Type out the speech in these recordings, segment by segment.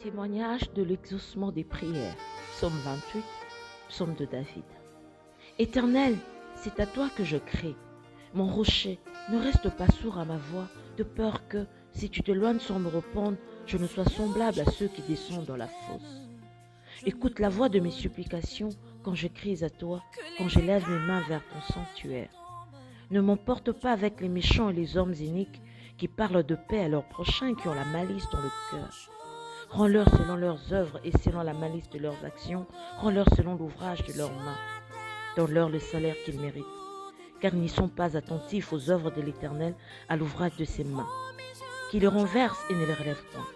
Témoignage de l'exaucement des prières. Psaume 28, psaume de David. Éternel, c'est à toi que je crie. Mon rocher, ne reste pas sourd à ma voix, de peur que, si tu t'éloignes sans me répondre, je ne sois semblable à ceux qui descendent dans la fosse. Écoute la voix de mes supplications quand je crie à toi, quand j'élève mes mains vers ton sanctuaire. Ne m'emporte pas avec les méchants et les hommes iniques qui parlent de paix à leurs prochains et qui ont la malice dans le cœur. Rends-leur selon leurs œuvres et selon la malice de leurs actions. Rends-leur selon l'ouvrage de leurs mains. Donne-leur le salaire qu'ils méritent, car ils n'y sont pas attentifs aux œuvres de l'Éternel, à l'ouvrage de ses mains. Qu'ils les renversent et ne les relèvent point.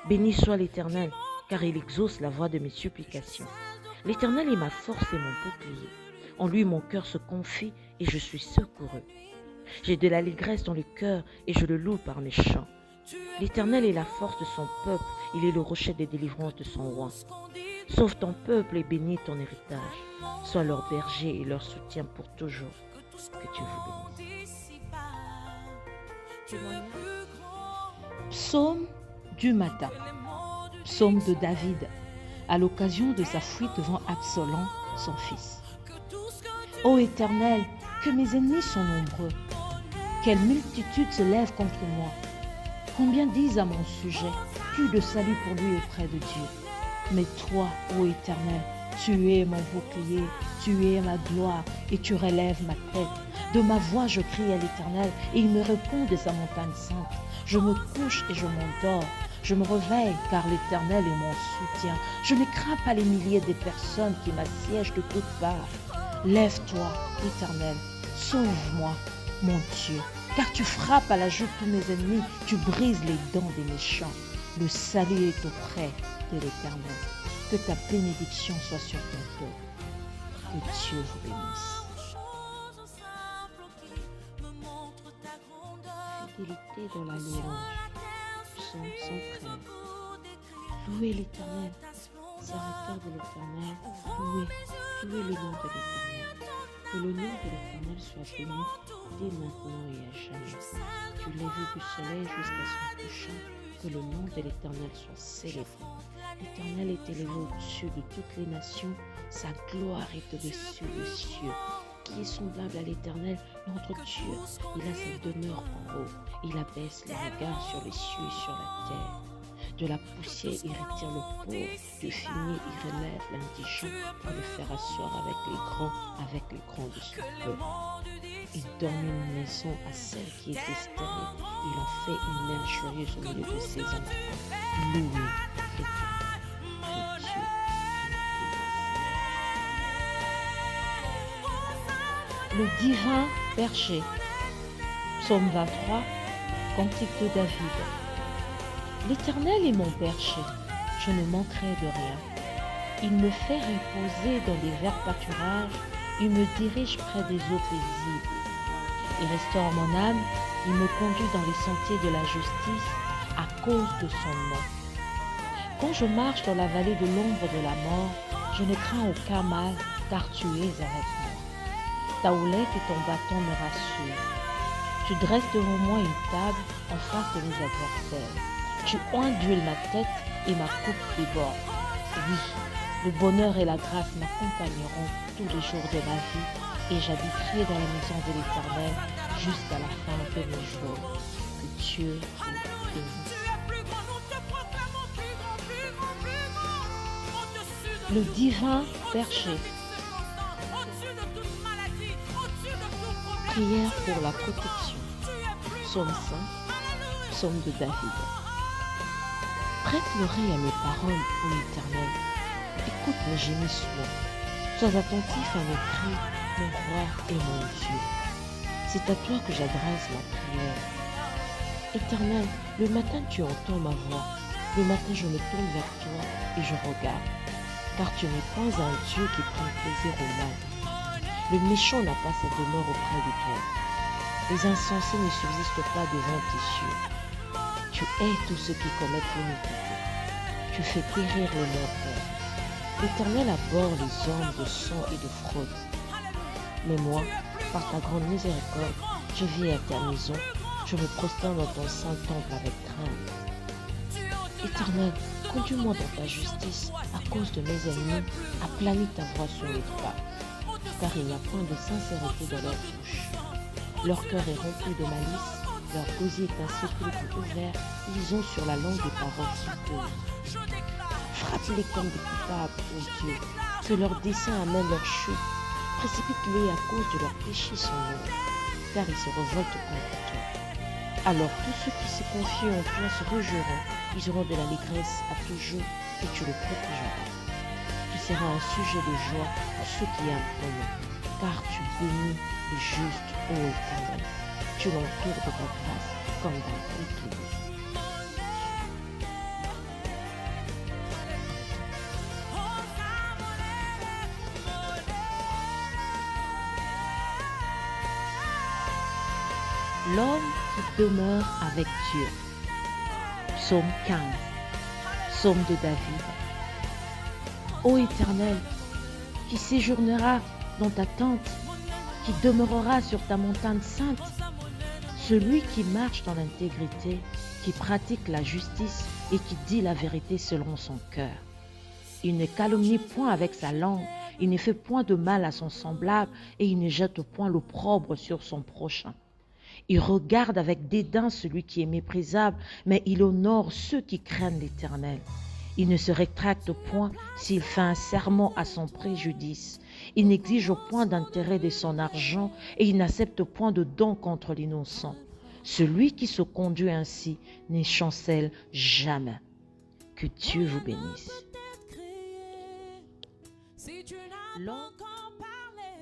Béni soit l'Éternel, car il exauce la voix de mes supplications. L'Éternel est ma force et mon bouclier. En lui mon cœur se confie et je suis secouru. J'ai de l'allégresse dans le cœur et je le loue par mes chants. L'Éternel est la force de son peuple, il est le rocher de délivrance de son roi. Sauve ton peuple et bénis ton héritage. Sois leur berger et leur soutien pour toujours. Que Dieu vous bénisse. Psaume du matin. Psaume de David, à l'occasion de sa fuite devant Absalom, son fils. Ô Éternel, que mes ennemis sont nombreux. Quelle multitude se lève contre moi. Combien disent à mon sujet, plus de salut pour lui auprès de Dieu. Mais toi, ô Éternel, tu es mon bouclier, tu es ma gloire et tu relèves ma tête. De ma voix, je crie à l'Éternel et il me répond de sa montagne sainte. Je me couche et je m'endors. Je me réveille car l'Éternel est mon soutien. Je ne crains pas les milliers de personnes qui m'assiègent de toutes parts. Lève-toi, Éternel, sauve-moi, mon Dieu, car tu frappes à la joue tous mes ennemis, tu brises les dents des méchants. Le salut est auprès de l'Éternel. Que ta bénédiction soit sur ton peuple. Que Dieu vous bénisse. Fidélité dans la louange. Psaume 113. Louez l'Éternel, serviteur de l'Éternel, louez le nom de l'Éternel. Que le nom de l'Éternel soit béni dès maintenant et à jamais. Du lever du soleil jusqu'à son couchant, que le nom de l'Éternel soit célébré. L'Éternel est élevé au-dessus de toutes les nations, sa gloire est au-dessus des cieux. Qui est semblable à l'Éternel, notre Dieu? Il a sa demeure en haut, il abaisse les regards sur les cieux et sur la terre. De la poussière, il retire le pauvre, du fumier, il relève l'indigent pour le faire asseoir avec les grands de son peuple. Il donne une maison à celle qui est stérile, il en fait une mère joyeuse au milieu de ses enfants. Louez l'Éternel, que Dieu Le divin berger. Psaume 23, cantique de David. L'Éternel est mon berger, je ne manquerai de rien. Il me fait reposer dans des verts pâturages, il me dirige près des eaux paisibles. Il restaure mon âme, il me conduit dans les sentiers de la justice à cause de son nom. Quand je marche dans la vallée de l'ombre de la mort, je ne crains aucun mal, car tu es avec moi. Ta houlette et ton bâton me rassurent. Tu dresses devant moi une table en face de mes adversaires. Tu ondules ma tête et ma coupe déborde. Oui, le bonheur et la grâce m'accompagneront tous les jours de ma vie et j'habiterai dans la maison de l'Éternel jusqu'à la fin de mes jours. Que Dieu vous bénisse. Le divin berger. Prière pour la protection. Psaume 5, psaume de David. Prête l'oreille à mes paroles, ô Éternel. Écoute mes gémissements. Sois attentif à mes cris, mon roi et mon Dieu. C'est à toi que j'adresse ma prière. Éternel, le matin tu entends ma voix. Le matin je me tourne vers toi et je regarde. Car tu n'es pas un Dieu qui prend plaisir au mal. Le méchant n'a pas sa demeure auprès de toi. Les insensés ne subsistent pas devant tes yeux. Tu hais tous ceux qui commettent l'iniquité. Tu fais périr les menteurs. L'Éternel abhorre les hommes de sang et de fraude. Mais moi, par ta grande miséricorde, je viens à ta maison. Je me prosterne dans ton saint temple avec crainte. Éternel, Conduis-moi dans ta justice à cause de mes ennemis, aplanis ta voix sur les toits, car il n'y a point de sincérité dans leur bouche. Leur cœur est rempli de malice, leur gosier est un sépulcre ouvert, ils ont sur la langue des paroles douteuses. Frappe-les comme des coupables, ô Dieu, que leur dessein amène leur chute. Précipite-les à cause de leurs péchés sans nom, car ils se révoltent contre toi. Alors tous ceux qui se confient en toi se réjouiront, ils auront de l'allégresse à toujours et tu les protégeras. Tu seras un sujet de joie pour ceux qui aiment ton nom, car tu bénis les justes, ô Éternel. Tu l'entoures de ta grâce comme d'un bouclier. L'homme qui demeure avec Dieu. Psaume 15. Psaume de David. Ô Éternel, qui séjournera dans ta tente, qui demeurera sur ta montagne sainte, celui qui marche dans l'intégrité, qui pratique la justice et qui dit la vérité selon son cœur. Il ne calomnie point avec sa langue, il ne fait point de mal à son semblable et il ne jette point l'opprobre sur son prochain. Il regarde avec dédain celui qui est méprisable, mais il honore ceux qui craignent l'Éternel. Il ne se rétracte point s'il fait un serment à son préjudice. Il n'exige point d'intérêt de son argent et il n'accepte point de don contre l'innocent. Celui qui se conduit ainsi ne chancelle jamais. Que Dieu vous bénisse.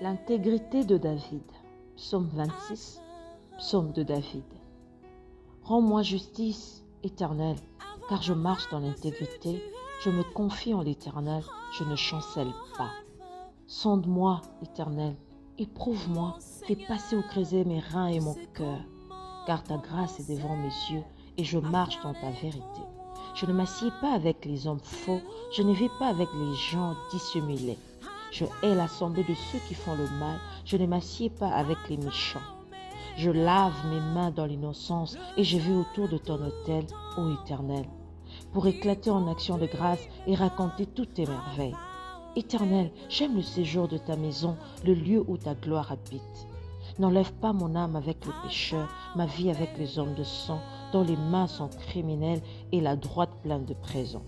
L'intégrité de David. Psaume 26. Psaume de David. Rends-moi justice, Éternel, car je marche dans l'intégrité, je me confie en l'Éternel, je ne chancelle pas. Sonde-moi, Éternel, éprouve-moi, fais passer au creuset mes reins et mon cœur, car ta grâce est devant mes yeux et je marche dans ta vérité. Je ne m'assieds pas avec les hommes faux, je ne vais pas avec les gens dissimulés. Je hais l'assemblée de ceux qui font le mal, je ne m'assieds pas avec les méchants. Je lave mes mains dans l'innocence et je vais autour de ton autel, ô Éternel, pour éclater en action de grâce et raconter toutes tes merveilles. Éternel, j'aime le séjour de ta maison, le lieu où ta gloire habite. N'enlève pas mon âme avec les pécheurs, ma vie avec les hommes de sang, dont les mains sont criminelles et la droite pleine de présents.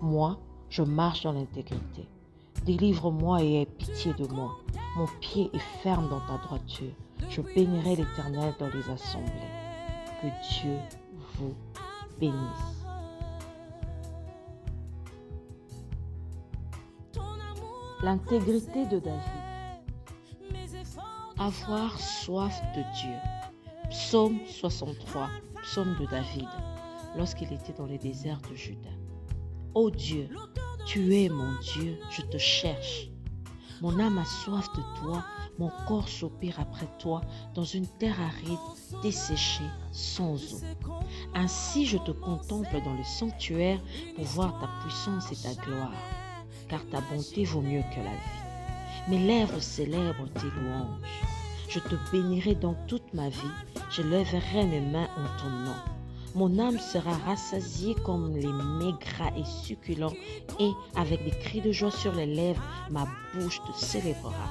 Moi, je marche dans l'intégrité. Délivre-moi et aie pitié de moi. Mon pied est ferme dans ta droiture. Je bénirai l'Éternel dans les assemblées. Que Dieu vous bénisse. L'intégrité de David. Avoir soif de Dieu. Psaume 63, psaume de David, lorsqu'il était dans les déserts de Juda. Ô Dieu, tu es mon Dieu, je te cherche. Mon âme a soif de toi, mon corps soupire après toi dans une terre aride, desséchée, sans eau. Ainsi je te contemple dans le sanctuaire pour voir ta puissance et ta gloire, car ta bonté vaut mieux que la vie. Mes lèvres célèbrent tes louanges. Je te bénirai dans toute ma vie, je lèverai mes mains en ton nom. Mon âme sera rassasiée comme les mets gras et succulents, et avec des cris de joie sur les lèvres, ma bouche te célébrera.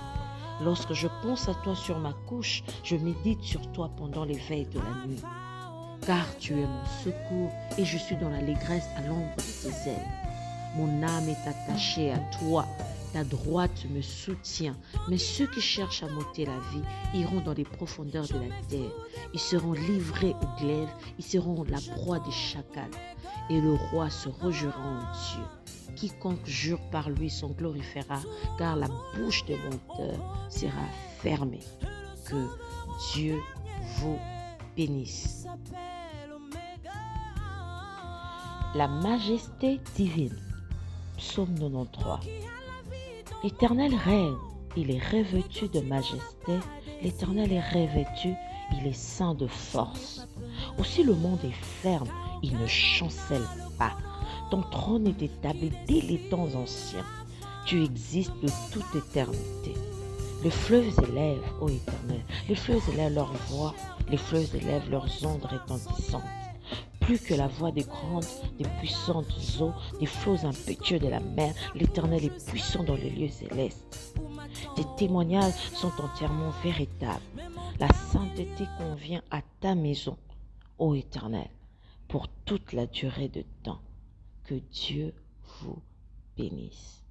Lorsque je pense à toi sur ma couche, je médite sur toi pendant les veilles de la nuit. Car tu es mon secours et je suis dans l'allégresse à l'ombre de tes ailes. Mon âme est attachée à toi, ta droite me soutient. Mais ceux qui cherchent à m'ôter la vie iront dans les profondeurs de la terre. Ils seront livrés aux glaives, ils seront la proie des chacals. Et le roi se rejouera en Dieu. Quiconque jure par lui s'en glorifiera, car la bouche des menteurs sera fermée. Que Dieu vous bénisse. La majesté divine. Psaume 93. L'Éternel règne, il est revêtu de majesté, l'Éternel est revêtu, il est ceint de force. Aussi le monde est ferme, il ne chancelle pas. Ton trône est établi dès les temps anciens. Tu existes de toute éternité. Les fleuves élèvent, ô Éternel, les fleuves élèvent leur voix, les fleuves élèvent leurs ondes retentissantes. plus que la voix des grandes, des puissantes eaux, des flots impétueux de la mer. L'Éternel est puissant dans les lieux célestes. Tes témoignages sont entièrement véritables. La sainteté convient à ta maison, ô Éternel, pour toute la durée de temps. Que Dieu vous bénisse.